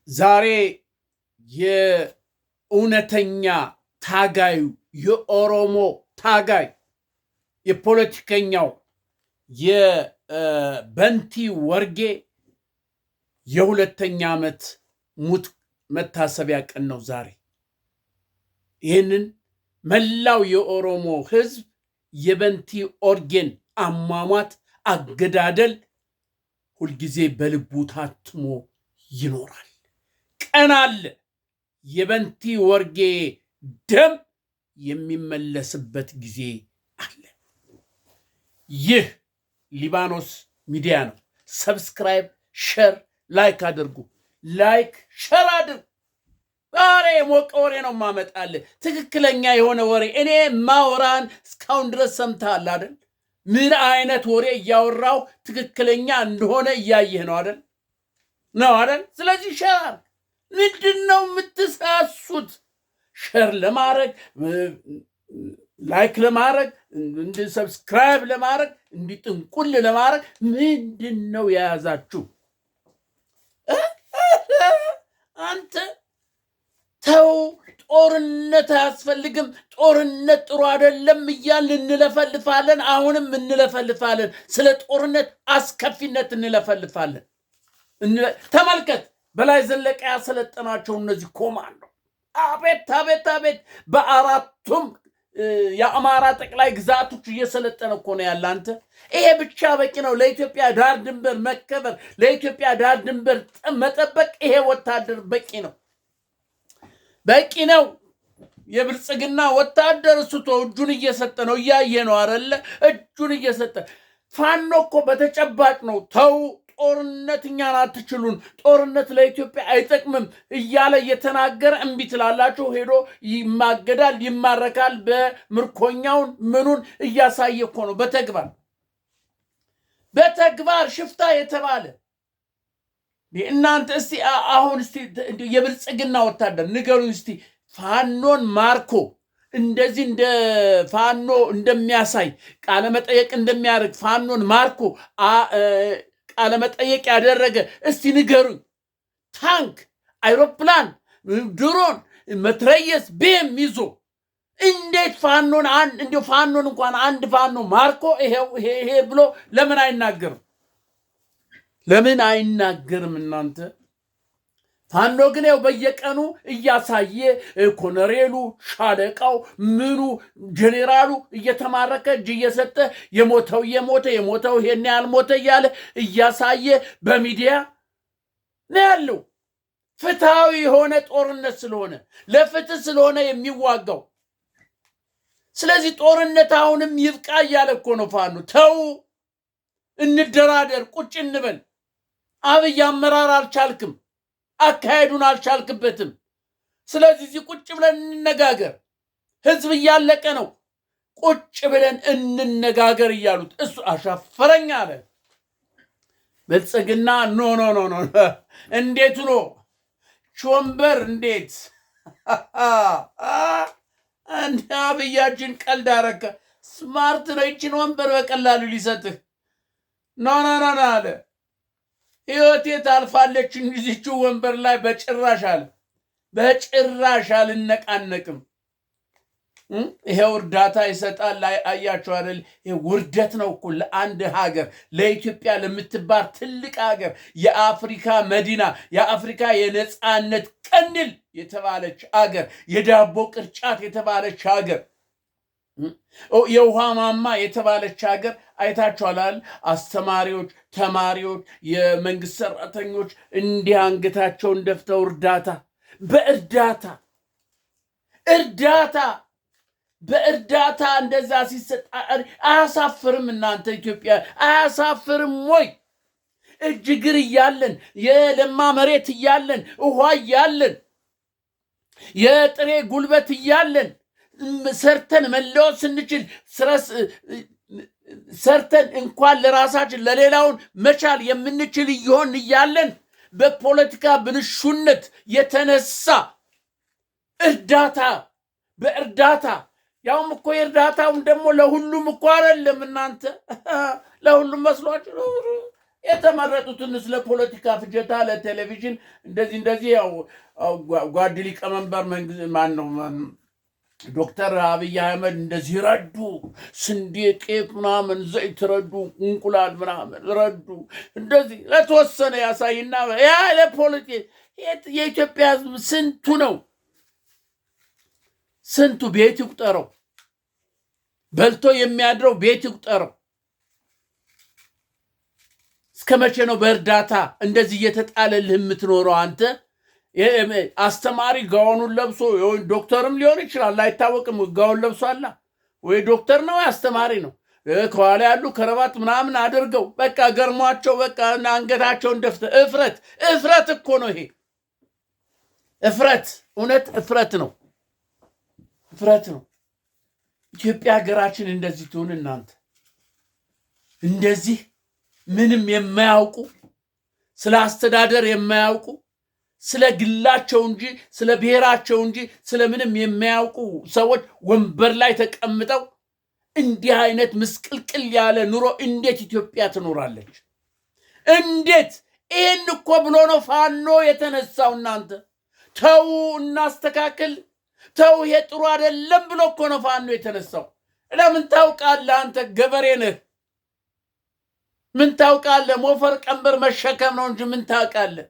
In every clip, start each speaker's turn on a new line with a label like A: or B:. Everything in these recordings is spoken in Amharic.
A: ዛሬ የእውነተኛ ታጋዩ የኦሮሞ ታጋይ የፖለቲከኛው የበንቲ ወርጌ የሁለተኛ ዓመት ሙት መታሰቢያ ቀን ነው ዛሬ። ይህንን መላው የኦሮሞ ህዝብ የበንቲ ወርጌን አሟሟት አገዳደል ሁልጊዜ በልቡ ታትሞ ይኖራል። ቀን አለ። የበንቲ ወርጌ ደም የሚመለስበት ጊዜ አለ። ይህ ሊባኖስ ሚዲያ ነው። ሰብስክራይብ፣ ሸር፣ ላይክ አድርጉ። ላይክ ሸር አድርጉ። ዛሬ የሞቀ ወሬ ነው ማመጣልህ። ትክክለኛ የሆነ ወሬ እኔ ማወራን እስካሁን ድረስ ሰምተሃል አይደል? ምን አይነት ወሬ እያወራው ትክክለኛ እንደሆነ እያየህ ነው አይደል? ስለዚህ ሸር ምንድነው የምትሳሱት? ሸር ለማድረግ ላይክ ለማድረግ ሰብስክራይብ ለማድረግ እንዲጥንቁል ለማድረግ ምንድነው የያዛችሁ? አንተ ተው፣ ጦርነት አያስፈልግም፣ ጦርነት ጥሩ አይደለም እያልን እንለፈልፋለን። አሁንም እንለፈልፋለን። ስለ ጦርነት አስከፊነት እንለፈልፋለን። ተመልከት፣ በላይ ዘለቀ ያሰለጠናቸው እነዚህ ኮማንዶ አቤት አቤት አቤት! በአራቱም የአማራ ጠቅላይ ግዛቶች እየሰለጠነ እኮ ነው ያለ። አንተ ይሄ ብቻ በቂ ነው ለኢትዮጵያ ዳር ድንበር መከበር፣ ለኢትዮጵያ ዳር ድንበር መጠበቅ። ይሄ ወታደር በቂ ነው፣ በቂ ነው። የብልጽግና ወታደር እሱቶ እጁን እየሰጠ ነው፣ እያየ ነው አይደለ? እጁን እየሰጠ ፋኖ እኮ በተጨባጭ ነው። ተው ጦርነት እኛን አትችሉን፣ ጦርነት ለኢትዮጵያ አይጠቅምም እያለ እየተናገረ እምቢ ትላላችሁ። ሄዶ ይማገዳል፣ ይማረካል። በምርኮኛውን ምኑን እያሳየ እኮ ነው በተግባር ሽፍታ የተባለ። እናንተ እስቲ አሁን እስቲ የብልጽግና ወታደር ንገሩኝ እስቲ ፋኖን ማርኮ እንደዚህ እንደ ፋኖ እንደሚያሳይ ቃለ መጠየቅ እንደሚያደርግ ፋኖን ማርኮ ቃለ መጠየቅ ያደረገ እስቲ ንገሩኝ። ታንክ፣ አይሮፕላን፣ ድሮን፣ መትረየስ፣ ቤም ይዞ እንዴት ፋኖን ፋኖን እንኳን አንድ ፋኖ ማርኮ ይሄ ብሎ ለምን አይናገርም? ለምን አይናገርም? እናንተ ፋኖ ግን ያው በየቀኑ እያሳየ ኮሎኔሉ፣ ሻለቃው፣ ምኑ ጄኔራሉ እየተማረከ እጅ እየሰጠ የሞተው ይሄን ያልሞተ እያለ እያሳየ በሚዲያ ነው ያለው። ፍትሃዊ የሆነ ጦርነት ስለሆነ ለፍትህ ስለሆነ የሚዋጋው። ስለዚህ ጦርነት አሁንም ይብቃ እያለ እኮ ነው ፋኖ። ተው እንደራደር፣ ቁጭ እንበል። አብይ አመራር አልቻልክም፣ አካሄዱን አልቻልክበትም። ስለዚህ ቁጭ ብለን እንነጋገር። ህዝብ እያለቀ ነው፣ ቁጭ ብለን እንነጋገር እያሉት እሱ አሻፈረኝ አለ። ብልጽግና ኖ እንዴት ነው ሾምበር? እንዴት አንተ አብያችን ቀልድ አረከ። ስማርት ነው። ይችን ወንበር በቀላሉ ሊሰጥህ ኖ አለ። ህይወቴ ታልፋለች እንጂ ወንበር ላይ በጭራሽ አልነቃነቅም። ይሄው እርዳታ ይሰጣል። አያችሁ አይደል? ይሄ ውርደት ነው እኮ ለአንድ ሀገር፣ ለኢትዮጵያ ለምትባል ትልቅ ሀገር፣ የአፍሪካ መዲና፣ የአፍሪካ የነፃነት ቀንዲል የተባለች ሀገር፣ የዳቦ ቅርጫት የተባለች ሀገር፣ የውሃ ማማ የተባለች ሀገር አይታችኋል። አስተማሪዎች፣ ተማሪዎች፣ የመንግስት ሰራተኞች እንዲህ አንገታቸውን ደፍተው በእርዳታ እንደዛ ሲሰጥ አያሳፍርም? እናንተ ኢትዮጵያ አያሳፍርም ወይ? እጅግር እያለን የለማ መሬት እያለን ውሃ እያለን የጥሬ ጉልበት እያለን ሰርተን መለወጥ ስንችል ሰርተን እንኳን ለራሳችን ለሌላውን መቻል የምንችል እየሆን እያለን በፖለቲካ ብልሹነት የተነሳ በእርዳታ ያውም እኮ የእርዳታውም ደግሞ ለሁሉም እኮ አይደለም። እናንተ ለሁሉም መስሏችሁ የተመረጡትን ስለ ፖለቲካ ፍጀታ ለቴሌቪዥን እንደዚህ ያው ጓድ ሊቀመንበር ማን ነው ዶክተር አብይ አህመድ እንደዚህ ረዱ፣ ስንዴ፣ ጤፍ ምናምን ዘይት ረዱ፣ እንቁላል ምናምን ረዱ። እንደዚህ ለተወሰነ ያሳይና ያ ለፖለቲካ የኢትዮጵያ ሕዝብ ስንቱ ቤት ይቁጠረው፣ በልቶ የሚያድረው ቤት ይቁጠረው። እስከ መቼ ነው በእርዳታ እንደዚህ እየተጣለልህ የምትኖረው አንተ? አስተማሪ ጋውኑን ለብሶ ዶክተርም ሊሆን ይችላል አይታወቅም። ጋውን ለብሷላ ወይ ዶክተር ነው አስተማሪ ነው። ከኋላ ያሉ ከረባት ምናምን አድርገው በቃ ገርሟቸው በቃ አንገታቸውን ደፍተ እፍረት እኮ ነው ይሄ እፍረት። እውነት እፍረት ነው። ኢትዮጵያ ሀገራችን እንደዚህ ትሁን። እናንተ እንደዚህ ምንም የማያውቁ ስለ አስተዳደር የማያውቁ ስለ ግላቸው እንጂ ስለ ብሔራቸው እንጂ ስለ ምንም የማያውቁ ሰዎች ወንበር ላይ ተቀምጠው እንዲህ አይነት ምስቅልቅል ያለ ኑሮ እንዴት ኢትዮጵያ ትኖራለች? እንዴት? ይህን እኮ ብሎ ነው ፋኖ የተነሳው። እናንተ ተው እናስተካክል፣ ተው ይሄ ጥሩ አይደለም ብሎ እኮ ነው ፋኖ የተነሳው። ለምን ታውቃለህ? አንተ ገበሬ ነህ። ምን ታውቃለህ? ሞፈር ቀንበር መሸከም ነው እንጂ ምን ታውቃለህ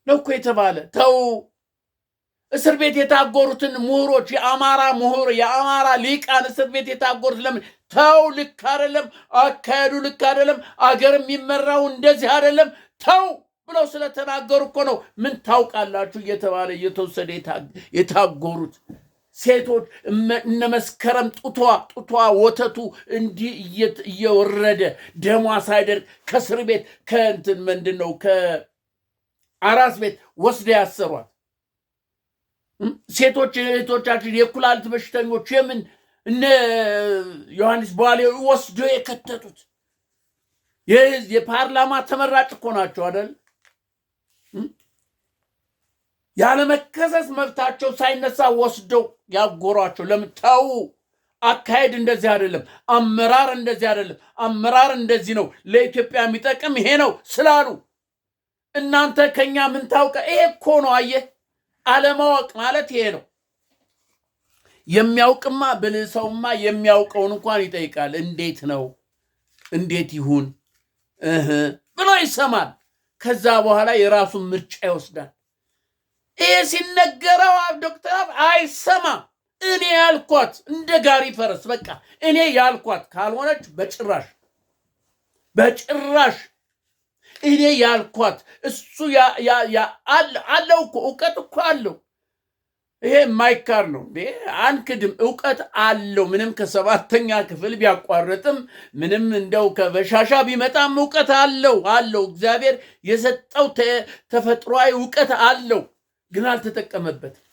A: ነው እኮ የተባለ። ተው እስር ቤት የታጎሩትን ምሁሮች የአማራ ሊቃን እስር ቤት የታጎሩት ለምን ተው? ልክ አይደለም አካሄዱ፣ ልክ አይደለም አገር የሚመራው እንደዚህ አይደለም ተው ብለው ስለተናገሩ እኮ ነው ምን ታውቃላችሁ እየተባለ እየተወሰደ የታጎሩት ሴቶች። እነ መስከረም ጡቷ ወተቱ እንዲህ እየወረደ ደሟ ሳይደርቅ ከእስር ቤት ከእንትን ምንድን ነው ከአራስ ቤት ወስደ ያሰሯት ሴቶች እህቶቻችን የኩላሊት በሽተኞች የምን እነ ዮሐንስ በኋላ ወስዶ የከተቱት የፓርላማ ተመራጭ እኮ ናቸው አይደል? ያለመከሰስ መብታቸው ሳይነሳ ወስደው ያጎሯቸው። ለምን ተው? አካሄድ እንደዚህ አይደለም፣ አመራር እንደዚህ አይደለም፣ አመራር እንደዚህ ነው፣ ለኢትዮጵያ የሚጠቅም ይሄ ነው ስላሉ እናንተ ከኛ ምን ታውቃ? ይሄ እኮ ነው። አየህ፣ አለማወቅ ማለት ይሄ ነው። የሚያውቅማ ብልህ ሰውማ የሚያውቀውን እንኳን ይጠይቃል። እንዴት ነው እንዴት ይሁን ብሎ ይሰማል። ከዛ በኋላ የራሱን ምርጫ ይወስዳል። ይሄ ሲነገረው ዶክተር አይሰማም። እኔ ያልኳት እንደ ጋሪ ፈረስ በቃ እኔ ያልኳት ካልሆነች በጭራሽ እኔ ያልኳት እሱ አለው እኮ እውቀት እኮ አለው። ይሄ የማይካር ነው። አንክድም፣ እውቀት አለው። ምንም ከሰባተኛ ክፍል ቢያቋርጥም ምንም እንደው ከበሻሻ ቢመጣም እውቀት አለው። እግዚአብሔር የሰጠው ተፈጥሯዊ እውቀት አለው፣ ግን አልተጠቀመበትም።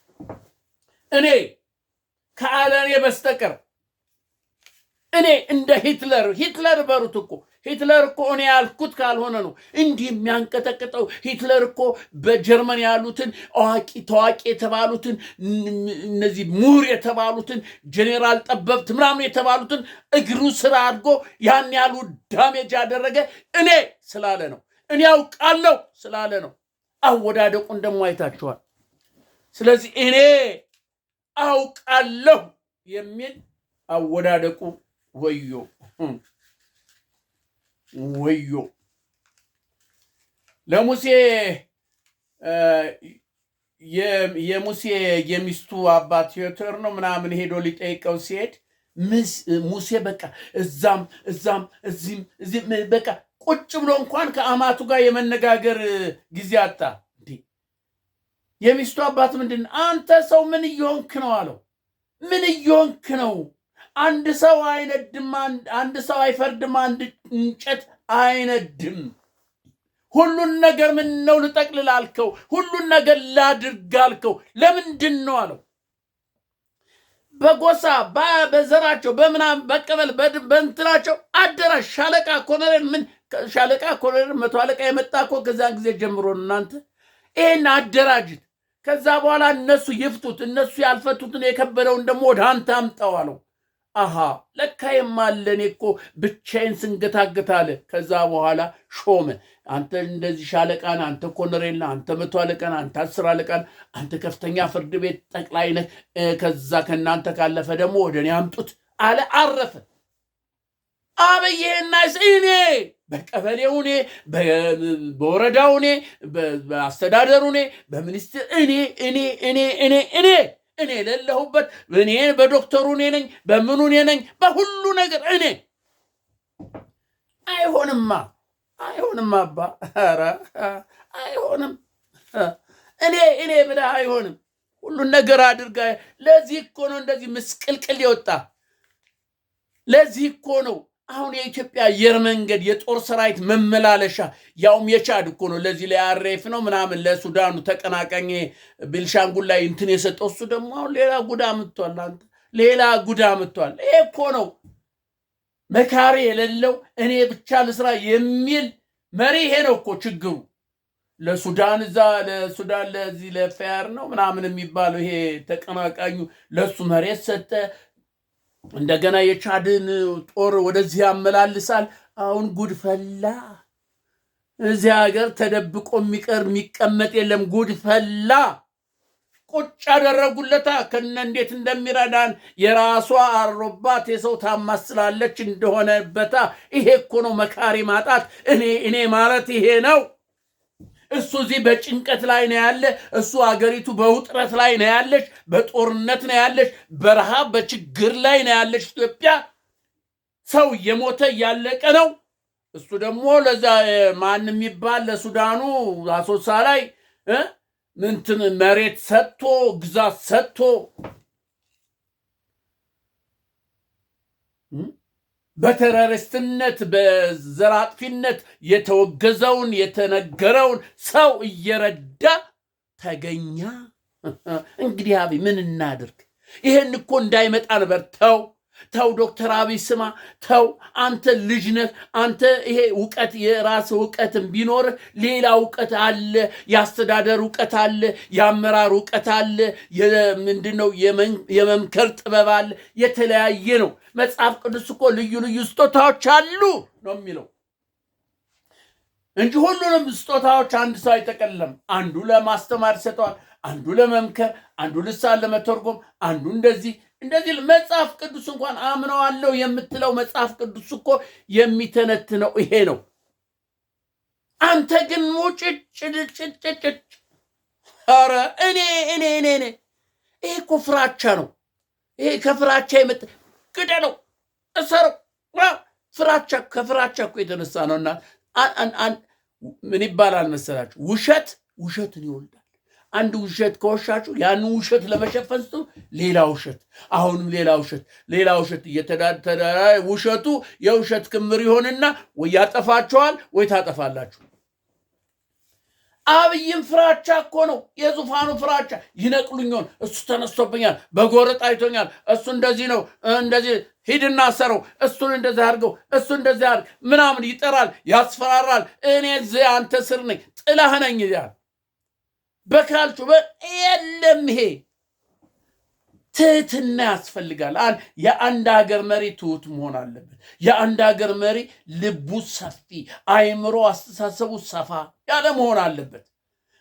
A: እኔ ከአለኔ በስተቀር እኔ እንደ ሂትለር በሩት እኮ ሂትለር እኮ እኔ ያልኩት ካልሆነ ነው እንዲህ የሚያንቀጠቅጠው። ሂትለር እኮ በጀርመን ያሉትን ታዋቂ የተባሉትን እነዚህ ምሁር የተባሉትን ጄኔራል ጠበብት ምናምን የተባሉትን እግሩ ስራ አድርጎ ያን ያሉ ዳሜጅ ያደረገ እኔ ስላለ ነው። እኔ ያውቃለሁ ስላለ ነው። አወዳደቁን ደግሞ አይታችኋል። ስለዚህ እኔ አውቃለሁ የሚል አወዳደቁ ወዮ ለሙሴ የሙሴ የሚስቱ አባት ቴዎድሮስ ነው ምናምን ሄዶ ሊጠይቀው ሲሄድ ሙሴ በቃ እዛም እዚህም በቃ ቁጭ ብሎ እንኳን ከአማቱ ጋር የመነጋገር ጊዜ አጣ። የሚስቱ አባት ምንድን አንተ ሰው ምን እየሆንክ ነው አለው። ምን እየሆንክ ነው? አንድ ሰው አይነድም፣ አንድ ሰው አይፈርድም፣ አንድ እንጨት አይነድም። ሁሉን ነገር ምን ነው ልጠቅልል አልከው? ሁሉን ነገር ላድርግ አልከው? ለምንድን ነው አለው። በጎሳ በዘራቸው በምናም በቀበል በእንትናቸው አደራሽ ሻለቃ ኮሎኔል ምን ሻለቃ ኮሎኔል መቶ አለቃ የመጣ እኮ ከዛን ጊዜ ጀምሮ እናንተ ይሄን አደራጅት። ከዛ በኋላ እነሱ ይፍቱት፣ እነሱ ያልፈቱትን የከበደውን ደግሞ ወደ አንተ አምጣው አለው። አሃ ለካ የማለን እኮ ብቻዬን ስንገታገታለ። ከዛ በኋላ ሾመ። አንተ እንደዚህ ሻለቃን፣ አንተ ኮሎኔል፣ አንተ መቶ አለቃን፣ አንተ 10 አለቃን፣ አንተ ከፍተኛ ፍርድ ቤት ጠቅላይ ነህ። ከዛ ከእናንተ ካለፈ ደግሞ ወደ እኔ አምጡት አለ። አረፈ። አብይና እኔ በቀበሌው እኔ በወረዳው እኔ በአስተዳደሩ እኔ በሚኒስትር እኔ የሌለሁበት እኔ በዶክተሩ እኔ ነኝ፣ በምኑ እኔ ነኝ፣ በሁሉ ነገር እኔ። አይሆንም አባ፣ ኧረ አይሆንም። እኔ ብለህ አይሆንም። ሁሉን ነገር አድርጋ። ለዚህ እኮ ነው እንደዚህ ምስቅልቅል የወጣ። ለዚህ እኮ ነው አሁን የኢትዮጵያ አየር መንገድ የጦር ሰራዊት መመላለሻ ያውም የቻድ እኮ ነው። ለዚህ ለአሬፍ ነው ምናምን ለሱዳኑ ተቀናቃኝ ቤልሻንጉል ላይ እንትን የሰጠው እሱ ደግሞ አሁን ሌላ ጉዳ ምቷል። አንተ ሌላ ጉዳ ምቷል። ይሄ እኮ ነው መካሪ የሌለው እኔ ብቻ ልስራ የሚል መሪ። ይሄ ነው እኮ ችግሩ። ለሱዳን ለሱዳን ለዚህ ለፋር ነው ምናምን የሚባለው ይሄ ተቀናቃኙ ለሱ መሬት ሰጠ። እንደገና የቻድን ጦር ወደዚህ ያመላልሳል። አሁን ጉድ ፈላ። እዚህ ሀገር ተደብቆ የሚቀመጥ የለም። ጉድ ፈላ። ቁጭ ያደረጉለታ ከነ እንዴት እንደሚረዳን የራሷ አሮባት የሰው ታማስላለች እንደሆነበታ። ይሄ እኮ ነው መካሪ ማጣት። እኔ ማለት ይሄ ነው። እሱ እዚህ በጭንቀት ላይ ነው ያለ። እሱ አገሪቱ በውጥረት ላይ ነው ያለች፣ በጦርነት ነው ያለች፣ በረሃብ በችግር ላይ ነው ያለች። ኢትዮጵያ ሰው እየሞተ እያለቀ ነው። እሱ ደግሞ ለዛ ማን የሚባል ለሱዳኑ አሶሳ ላይ እንትን መሬት ሰጥቶ ግዛት ሰጥቶ በተረርስትነት በዘራጥፊነት የተወገዘውን የተነገረውን ሰው እየረዳ ተገኛ። እንግዲህ አብይ ምን እናድርግ? ይሄን እኮ እንዳይመጣ ነበር። ተው ዶክተር አብይ ስማ፣ ተው አንተ ልጅ ነህ። አንተ ይሄ እውቀት የራስ እውቀትም ቢኖርህ ሌላ እውቀት አለ፣ የአስተዳደር እውቀት አለ፣ የአመራር እውቀት አለ፣ ምንድነው የመምከር ጥበብ አለ። የተለያየ ነው። መጽሐፍ ቅዱስ እኮ ልዩ ልዩ ስጦታዎች አሉ ነው የሚለው እንጂ ሁሉንም ስጦታዎች አንድ ሰው አይጠቀልለም። አንዱ ለማስተማር ይሰጠዋል፣ አንዱ ለመምከር፣ አንዱ ልሳን ለመተርጎም፣ አንዱ እንደዚህ መጽሐፍ ቅዱስ እንኳን አምነዋለሁ የምትለው መጽሐፍ ቅዱስ እኮ የሚተነትነው ይሄ ነው። አንተ ግን ሙጭጭጭጭጭ። ኧረ እኔ ይሄ እኮ ፍራቻ ነው። ይሄ ከፍራቻ የመጣ ግደለው፣ እሰረው። ከፍራቻ እኮ የተነሳ ነውና ምን ይባላል መሰላችሁ? ውሸትን ይወልዳል። አንድ ውሸት ከወሻችሁ ያንን ውሸት ለመሸፈን ስትሉ ሌላ ውሸት፣ አሁንም ሌላ ውሸት እየተዳተረ ውሸቱ የውሸት ክምር ይሆንና ወይ ያጠፋችኋል ወይ ታጠፋላችሁ። አብይም ፍራቻ እኮ ነው፣ የዙፋኑ ፍራቻ። ይነቅሉኛል፣ እሱ ተነስቶብኛል፣ በጎረጥ አይቶኛል፣ እሱ እንደዚህ ነው፣ እንደዚህ ሂድና ሰረው፣ እሱን እንደዚህ አድርገው፣ እሱ እንደዚህ አድርግ ምናምን ይጠራል፣ ያስፈራራል። እኔ እዚህ አንተ ስር ነኝ፣ ጥላህ ነኝ ይላል። በካልቹ የለም። ይሄ ትህትና ያስፈልጋል። የአንድ ሀገር መሪ ትሁት መሆን አለበት። የአንድ ሀገር መሪ ልቡ ሰፊ፣ አይምሮ አስተሳሰቡ ሰፋ ያለ መሆን አለበት።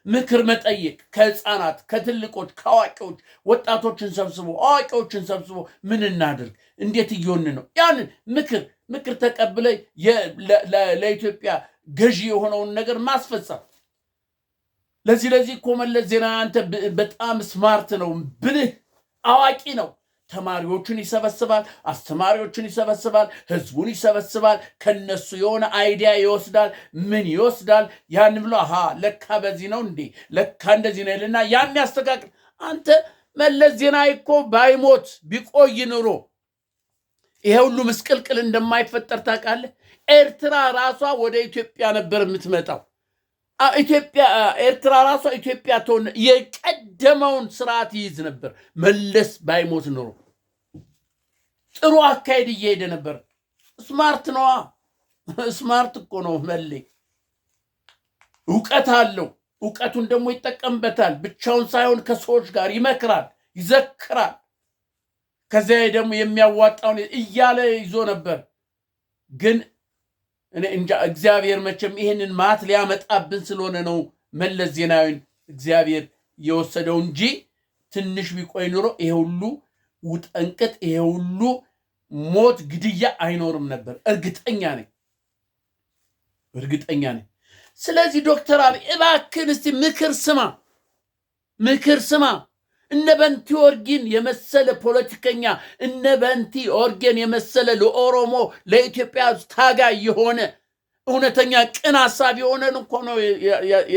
A: ምክር መጠየቅ ከህፃናት ከትልቆች ከአዋቂዎች፣ ወጣቶችን ሰብስቦ አዋቂዎችን ሰብስቦ ምን እናድርግ፣ እንዴት እየሆን ነው፣ ያንን ምክር ተቀብለ ለኢትዮጵያ ገዢ የሆነውን ነገር ማስፈጸም። ለዚህ እኮ መለስ ዜናዊ አንተ በጣም ስማርት ነው፣ ብልህ አዋቂ ነው። ተማሪዎችን ይሰበስባል፣ አስተማሪዎችን ይሰበስባል፣ ህዝቡን ይሰበስባል። ከነሱ የሆነ አይዲያ ይወስዳል። ምን ይወስዳል? ያን ብሎ ለካ በዚህ ነው እንዴ፣ ለካ እንደዚህ ነው ይልና ያን ያስተካክል። አንተ መለስ ዜናዊ እኮ ባይሞት ቢቆይ ኑሮ ይሄ ሁሉ ምስቅልቅል እንደማይፈጠር ታውቃለህ። ኤርትራ ራሷ ወደ ኢትዮጵያ ነበር የምትመጣው። ኤርትራ ራሷ ኢትዮጵያ ትሆን የቀደመውን ስርዓት ይይዝ ነበር። መለስ ባይሞት ኖሮ ጥሩ አካሄድ እየሄደ ነበር። ስማርት ነዋ። ስማርት እኮ ነው መሌ። እውቀት አለው። እውቀቱን ደግሞ ይጠቀምበታል። ብቻውን ሳይሆን ከሰዎች ጋር ይመክራል፣ ይዘክራል። ከዚያ ደግሞ የሚያዋጣውን እያለ ይዞ ነበር። ግን እኔ እንጃ እግዚአብሔር መቼም ይሄንን ማት ሊያመጣብን ስለሆነ ነው መለስ ዜናዊን እግዚአብሔር የወሰደው እንጂ ትንሽ ቢቆይ ኑሮ ይሄ ሁሉ ውጠንቅጥ፣ ይሄ ሁሉ ሞት፣ ግድያ አይኖርም ነበር። እርግጠኛ ነኝ። ስለዚህ ዶክተር አብይ እባክህን እስቲ ምክር ስማ። እነ በንቲ ኦርጌን የመሰለ ፖለቲከኛ፣ እነ በንቲ ኦርጌን የመሰለ ለኦሮሞ ለኢትዮጵያ ታጋይ የሆነ እውነተኛ ቅን ሐሳብ የሆነን እኮ ነው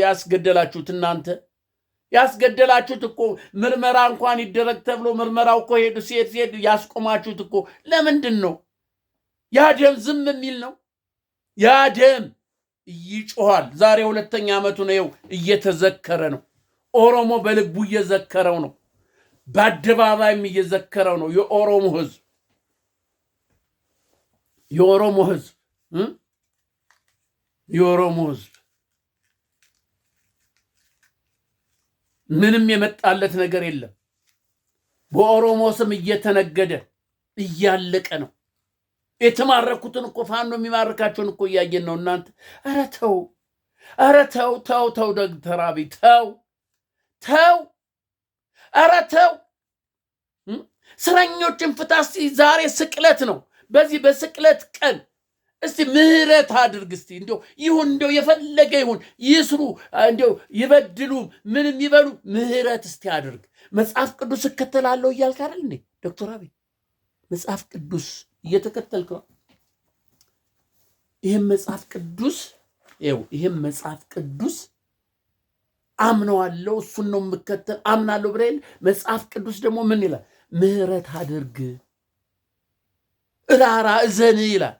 A: ያስገደላችሁት። እናንተ ያስገደላችሁት እኮ ምርመራ እንኳን ይደረግ ተብሎ ምርመራው እኮ ሲሄድ ያስቆማችሁት እኮ ለምንድን ነው? ያ ደም ዝም የሚል ነው? ያ ደም ይጮሃል። ዛሬ 2ኛ ዓመቱ ነው እየተዘከረ ነው። ኦሮሞ በልቡ እየዘከረው ነው። በአደባባይም እየዘከረው ነው። የኦሮሞ ህዝብ ምንም የመጣለት ነገር የለም። በኦሮሞ ስም እየተነገደ እያለቀ ነው። የተማረኩትን እኮ ፋኖ የሚማርካቸውን እኮ እያየን ነው። እናንተ ኧረ ተው ዶክተር አብይ ተው። ኧረ ተው። እስረኞችን ፍታ። እስቲ ዛሬ ስቅለት ነው። በዚህ በስቅለት ቀን እስቲ ምህረት አድርግ። እስቲ እንደው የፈለገ ይሁን ይስሩ፣ እንደው ይበድሉ፣ ምንም ይበሉ፣ ምህረት እስቲ አድርግ። መጽሐፍ ቅዱስ እከተላለሁ እያልክ አይደል እንዴ ዶክተር አብይ? መጽሐፍ ቅዱስ እየተከተልከው ይሄን መጽሐፍ ቅዱስ አምነዋለሁ፣ እሱን ነው የምከተል አምናለሁ ብለህ መጽሐፍ ቅዱስ ደግሞ ምን ይላል? ምህረት አድርግ፣ እራራ፣ እዘን ይላል።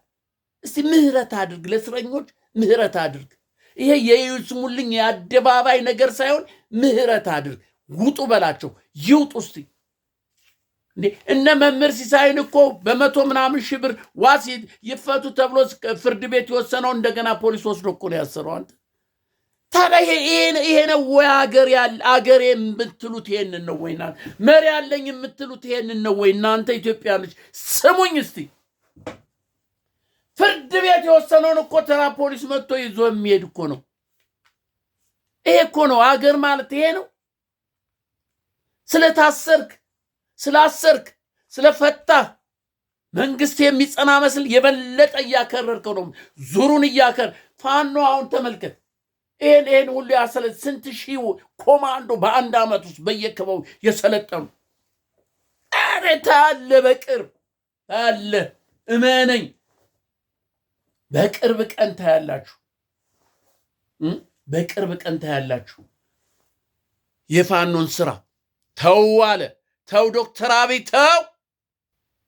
A: እስቲ ምህረት አድርግ፣ ለእስረኞች ምህረት አድርግ። ይሄ የይስሙልኝ የአደባባይ ነገር ሳይሆን ምህረት አድርግ። ውጡ በላቸው፣ ይውጡ። እስቲ እነ መምህር ሲሳይን እኮ በ100 ምናምን ሺህ ብር ዋስ ይፈቱ ተብሎ ፍርድ ቤት የወሰነው እንደገና ፖሊስ ወስዶ እኮ ነው ያሰረው። አንተ ታዲያ ይሄ ነው ወይ አገር የምትሉት? ይሄንን ነው ወይ እናንተ መሪ ያለኝ የምትሉት? ይሄንን ነው ወይ እናንተ ኢትዮጵያኖች? ስሙኝ እስቲ። ፍርድ ቤት የወሰነውን እኮ ተራ ፖሊስ መጥቶ ይዞ የሚሄድ እኮ ነው። ይሄ እኮ ነው አገር ማለት። ይሄ ነው። ስላሰርክ ስለፈታህ መንግስት የሚጸና መስል የበለጠ እያከረርከው ነው። ዙሩን ፋኖ አሁን ተመልከት። ይሄን ሁሉ ስንት ሺህ ኮማንዶ በአንድ ዓመት ውስጥ በየከባው የሰለጠኑ ታለ በቅርብ ታለ እመነኝ፣ በቅርብ ቀን ታያላችሁ። የፋኖን ስራ ተው አለ። ተው ዶክተር አብይ ተው።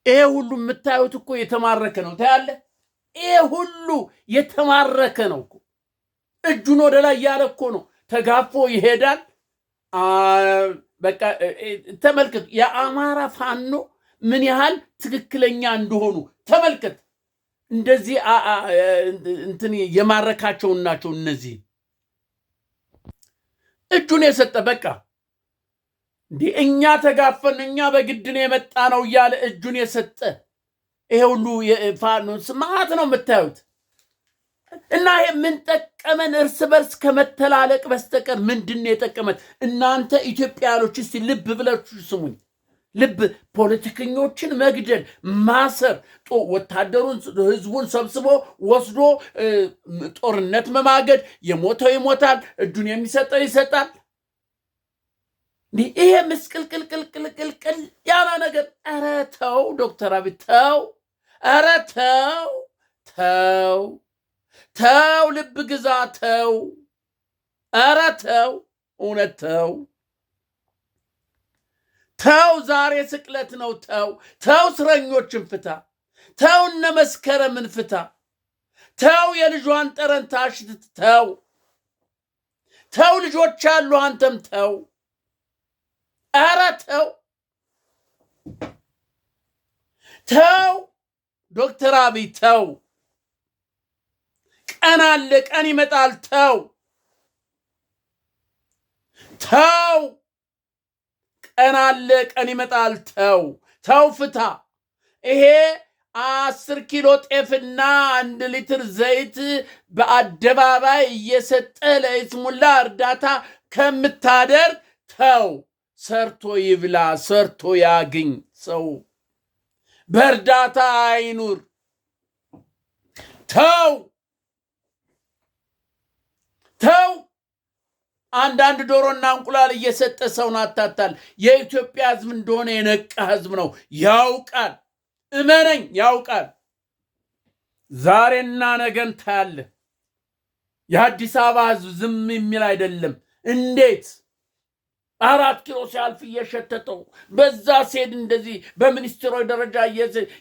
A: ይሄ ሁሉ የምታዩት እኮ የተማረከ ነው። ታያለ። ይሄ ሁሉ የተማረከ ነው እኮ። እጁን ወደ ላይ ያለ እኮ ነው። ተጋፎ ይሄዳል። በቃ ተመልከት። የአማራ ፋኖ ምን ያህል ትክክለኛ እንደሆኑ ተመልከት። እንደዚህ እንትን የማረካቸውን ናቸው እነዚህ። እጁን የሰጠ በቃ እኛ ተጋፈን እኛ በግድ ነው የመጣ ነው እያለ እጁን የሰጠ ይሄ ሁሉ ፋኖ ስማት ነው የምታዩት። እና ይሄ ምን ጠቀመን? እርስ በርስ ከመተላለቅ በስተቀር ምንድን ነው የጠቀመን? እናንተ ኢትዮጵያኖች እስቲ ልብ ብላችሁ ስሙኝ። ፖለቲከኞችን መግደል፣ ማሰር፣ ወታደሩን ህዝቡን ሰብስቦ ወስዶ ጦርነት መማገድ፣ የሞተው ይሞታል፣ እጁን የሚሰጠው ይሰጣል። ይሄ ምስቅልቅልቅልቅልቅል ያለ ነገር። ኧረ ተው ዶክተር አብይ ተው። ኧረ ተው፣ ልብ ግዛ ተው። ኧረ ተው፣ እውነት ተው። ዛሬ ስቅለት ነው። ተው፣ እስረኞችን ፍታ። ተው፣ እነ መስከረምን ፍታ። ተው፣ የልጇን ጠረን ታሽት። ተው፣ ልጆች አሉ፣ አንተም ተው። ኧረ ተው ዶክተር አብይ ተው። ቀን አለ፣ ቀን ይመጣል። ተው፣ ቀን አለ፣ ቀን ይመጣል። ተው ፍታ። ይሄ 10 ኪሎ ጤፍና 1 ሊትር ዘይት በአደባባይ እየሰጠ ለይስሙላ እርዳታ ከምታደርግ ተው። ሰርቶ ይብላ፣ ሰርቶ ያግኝ። ሰው በእርዳታ አይኑር። ተው ተው። አንዳንድ ዶሮና እንቁላል እየሰጠ ሰውን አታታል። የኢትዮጵያ ሕዝብ እንደሆነ የነቃ ሕዝብ ነው፣ ያውቃል። እመነኝ፣ ያውቃል። ዛሬና ነገን ታያለህ። የአዲስ አበባ ሕዝብ ዝም የሚል አይደለም። እንዴት 4 ኪሎ ሲያልፍ እየሸተተው በዛ ሴድ እንደዚህ በሚኒስትሮች ደረጃ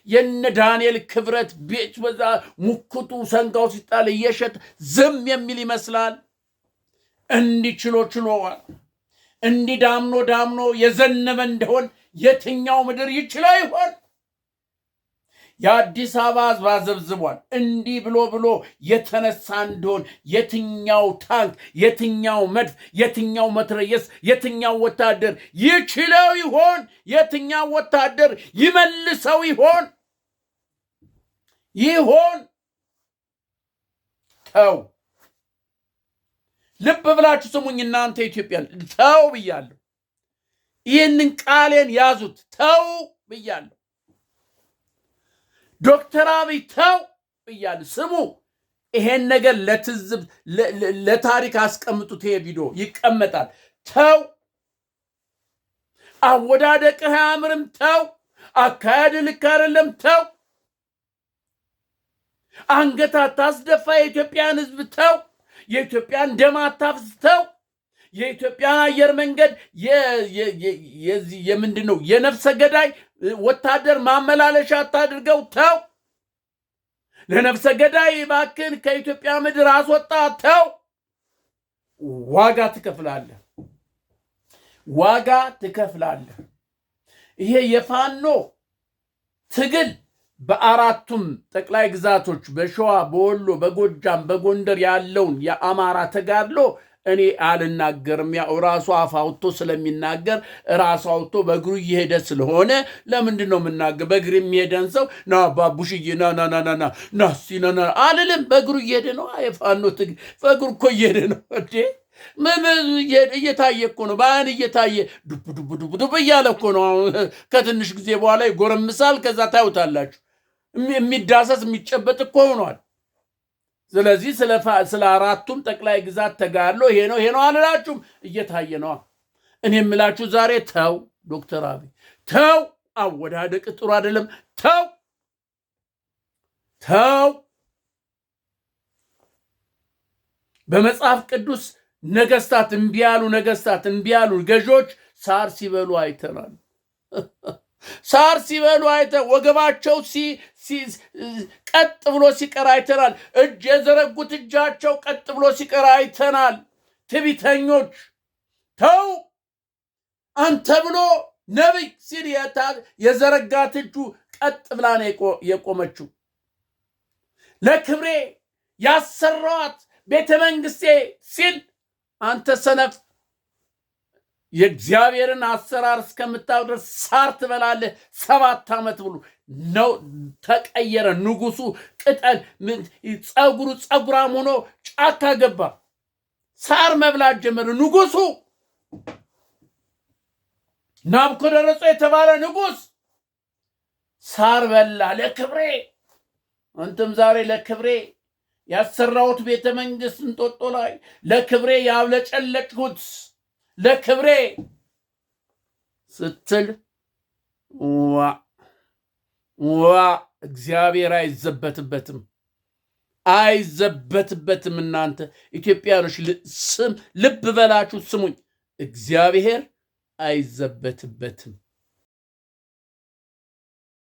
A: የነ ዳንኤል ክብረት ቤት በዛ ሙክቱ ሰንጋው ሲጣል እየሸተ ዝም የሚል ይመስላል? እንዲህ ችሎዋል። እንዲህ ዳምኖ የዘነበ እንደሆን የትኛው ምድር ይችለው ይሆን? የአዲስ አበባ ሕዝብ አዘብዝቧል። እንዲህ ብሎ የተነሳ እንደሆን የትኛው ታንክ፣ የትኛው መድፍ፣ የትኛው መትረየስ፣ የትኛው ወታደር ይችለው ይሆን? የትኛው ወታደር ይመልሰው ይሆን? ተው። ልብ ብላችሁ ስሙኝ እናንተ ኢትዮጵያን። ተው ብያለሁ። ይህንን ቃሌን ያዙት። ተው ብያለሁ። ዶክተር አብይ ተው ብያለሁ። ስሙ፣ ይሄን ነገር ለትዝብ ለታሪክ አስቀምጡት። ይሄ ቪዲዮ ይቀመጣል። ተው። አወዳደቅህ አያምርም። ተው። አካሄድ ልክ አይደለም። ተው። አንገት አታስደፋ የኢትዮጵያን ሕዝብ። ተው። የኢትዮጵያን ደም አታፍስ። ተው። የኢትዮጵያን አየር መንገድ የምንድነው የነፍሰ ገዳይ ወታደር ማመላለሻ አታድርገው። ተው። ለነፍሰ ገዳይ እባክህን ከኢትዮጵያ ምድር አስወጣ። ተው። ዋጋ ትከፍላለህ። ይሄ የፋኖ ትግል በአራቱም ጠቅላይ ግዛቶች በሸዋ፣ በወሎ፣ በጎጃም፣ በጎንደር ያለውን የአማራ ተጋድሎ እኔ አልናገርም። ያው ራሱ አፍ አውጥቶ ስለሚናገር ራሱ አውጥቶ በእግሩ እየሄደ ስለሆነ ለምንድን ነው የምናገር? በእግር የሚሄደን ሰው ና ባቡሽዬ ና አልልም። በእግሩ እየሄደ ነው። የፋኖ ትግል በእግሩ እኮ እየሄደ ነው እንዴ! እየታየ እኮ ነው። በአይን እየታየ ዱብ እያለ እኮ ነው። ከትንሽ ጊዜ በኋላ ይጎረምሳል። ከዛ ታዩታላችሁ። የሚዳሰስ የሚጨበጥ እኮ ሆኗል። ስለዚህ ስለ አራቱም ጠቅላይ ግዛት ተጋድሎ ይሄ ነው አልላችሁም። እየታየ ነው። እኔ የምላችሁ ዛሬ ተው፣ ዶክተር አብይ ተው። አወዳደቅ ጥሩ አይደለም። ተው። በመጽሐፍ ቅዱስ ነገስታት እምቢ ያሉ ገዦች ሳር ሲበሉ አይተናል። ሳር ሲበሉ ወገባቸው ቀጥ ብሎ ሲቀር አይተናል። እጅ የዘረጉት እጃቸው ቀጥ ብሎ ሲቀር አይተናል። ትዕቢተኞች ተው። አንተ ብሎ ነቢይ ሲል የዘረጋት እጁ ቀጥ ብላ ነው የቆመችው። ለክብሬ ያሰራዋት ቤተ መንግስቴ ሲል አንተ ሰነፍ የእግዚአብሔርን አሰራር እስከምታውቅ ድረስ ሳር ትበላለህ። 7 ዓመት ብሎ ነው ተቀየረ። ንጉሱ ቅጠል ጸጉራም ሆኖ ጫካ ገባ። ሳር መብላት ጀመረ። ንጉሱ ናቡከደነፆር የተባለ ንጉስ ሳር በላ ለክብሬ። አንተም ዛሬ ለክብሬ ያሰራሁት ቤተ መንግስት እንጦጦ ላይ ለክብሬ ያብለጨለጭሁት ለክብሬ ስትል ዋ እግዚአብሔር አይዘበትበትም። እናንተ ኢትዮጵያኖች ልብ በላችሁ ስሙኝ፣ እግዚአብሔር አይዘበትበትም።